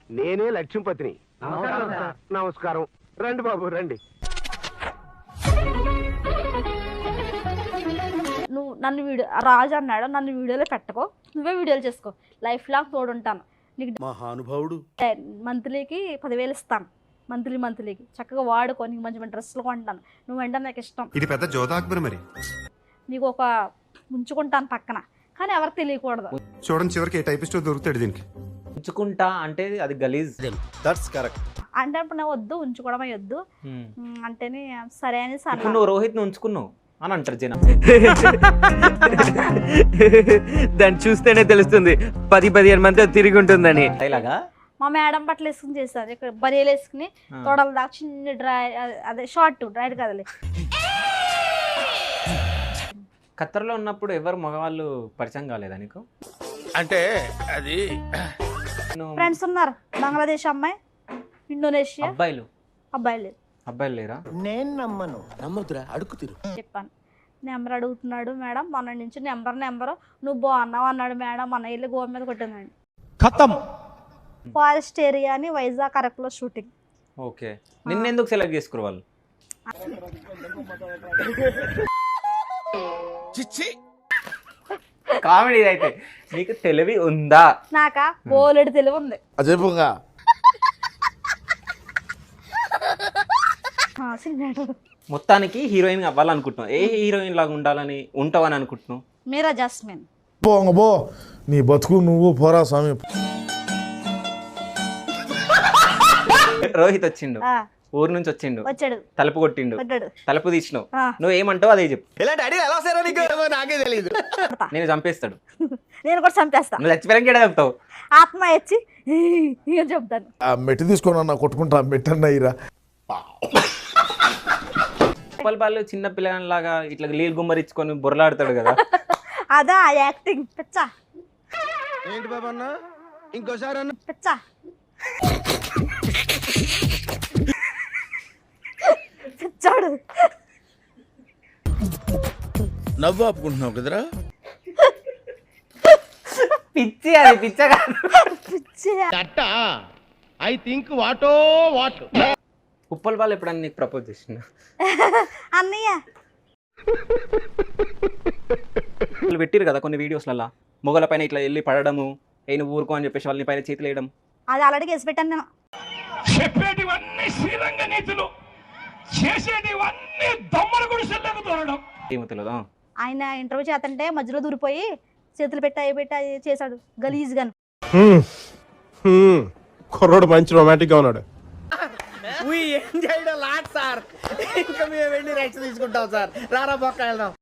నేనే లక్ష్మీపతిని. నమస్కారం. రండి బాబు రండి. నువ్వు నన్ను వీడియో రాజు అన్నాడు, నన్ను వీడియోలో పెట్టుకో, నువ్వే వీడియోలు చేసుకో, లైఫ్ లాంగ్ తోడుంటాను నీకు. మహానుభావుడు. మంత్లీకి 10,000 ఇస్తాను, మంత్లీకి చక్కగా వాడుకో, నీకు మంచి మంచి డ్రెస్సులు కొంటాను, నువ్వంటే నాకు ఇష్టం. ఇది పెద్ద జోదాక్బర్ మరి. నీకు ఒక ఉంచుకుంటాను పక్కన, కానీ ఎవరికి తెలియకూడదు. చూడండి చివరికి ఏ టైపిస్ట్ దొరుకుతాడు దీనికి. ఉంచుకుంటా అంటే అది గలీజ్. That's correct. అంటే ఇప్పుడు నేను వద్దు, ఉంచుకోవడమే వద్దు అంటేనే సరే అని సరే. నువ్వు రోహిత్ ను ఉంచుకున్నావు అని అంటారు జనం. దాన్ని చూస్తేనే తెలుస్తుంది 10-15 మంది తిరిగి ఉంటుందని. ఇలాగా మా మేడం బట్టలు వేసుకుని చేస్తారు, ఇక్కడ బరియలు వేసుకుని తొడల దాకా చిన్న డ్రై, అదే షార్ట్ డ్రైడ్ కదలే. ఖత్తర్లో ఉన్నప్పుడు ఎవరు మగవాళ్ళు పరిచయం కాలేదా నీకు? అంటే అది ఫ్రెండ్స్ ఉన్నారు, బంగ్లాదేశ్ అమ్మాయి, ఇండోనేషియా అబ్బాయిలు అబ్బాయిలు లేరా? నేను నమ్మదురా, అడుగు తిరు. చెప్పాను. నెంబర్ అడుగుతున్నాడు మేడం, మొన్న నుంచి నెంబర్ నువ్వు బాగున్నావు అన్నాడు మేడం, మన ఇల్లు గోవ మీద కొట్టిందండి. ఖతం. ఫారెస్ట్ ఏరియా అని వైజాగ్ అరకులో షూటింగ్. ఓకే, నిన్నెందుకు సెలెక్ట్ చేసుకురు వాళ్ళు? చిచ్చి కామెడీ అయితే. నీకు తెలివి ఉందా? నాకా బోలెడు తెలివి ఉంది. అజేపుగా మొత్తానికి హీరోయిన్ అవ్వాలనుకుంటున్నావు. ఏ హీరోయిన్ లాగా ఉండాలని ఉంటావని అనుకుంటున్నావు? మీరా జాస్మిన్. బో నీ బతుకు నువ్వు పోరా స్వామి. రోహిత్ వచ్చిండు, ఊరు నుంచి వచ్చాడు, తలుపు కొట్టిండు, తలుపు తీసినావు, నువ్వు ఏమంటావు అదే చెప్పు. ఇలాంటి ఐడియా ఎలా వస్తారో నీకు నాకే తెలియదు. నేను చంపేస్తాడు, నేను కూడా చంపేస్తా. నువ్వు చచ్చిపోయాక చెప్తావు. ఆత్మ వచ్చి ఇక చెప్తాను. ఆ మెట్టి తీసుకొని అన్న కొట్టుకుంటా, మెట్టన్న ఇరా. వాళ్ళు చిన్న పిల్లలాగా ఇట్లా నీళ్ళు గుమ్మరించుకొని బొరలాడతాడు కదా, అదా యాక్టింగ్. పిచ్చా ఏంటి బాబు అన్న, ఇంకోసారి అన్న. పిచ్చా పిచ్చాడు. నవ్వు ఆపుకుంటున్నావు కదరా. పిచ్చి, అది పిచ్చగా పిచ్చి. ఐ థింక్ వాటో వాట్. ఉప్పల్ వాళ్ళు ఎప్పుడన్నా నీకు ప్రపోజ్ చేసిన? అన్నయ్య వాళ్ళు పెట్టిరు కదా కొన్ని వీడియోస్లలో, మొగల పైన ఇట్లా వెళ్ళి పడడము, ఏ నువ్వు ఊరుకో అని చెప్పేసి వాళ్ళని పైన చేతులు వేయడం. అది ఆల్రెడీ కేసు పెట్టాను నేను. చెప్పేటివన్నీ శ్రీరంగ నీతులు, చేసేటివన్నీ దొమ్మల గుడిసెల్లోకి దూరడం. ఏమో తెలియదా? ఆయన ఇంటర్వ్యూ చేస్తుంటే మధ్యలో దూరిపోయి చేతులు పెట్టి చేశాడు గలీజ్ గాను. కుర్రోడు మంచి రొమాంటిక్ గా ఉన్నాడు. ఇంకా మేము వెళ్ళి రైట్స్ తీసుకుంటాం సార్. రారా బొక్క వెళ్దాం.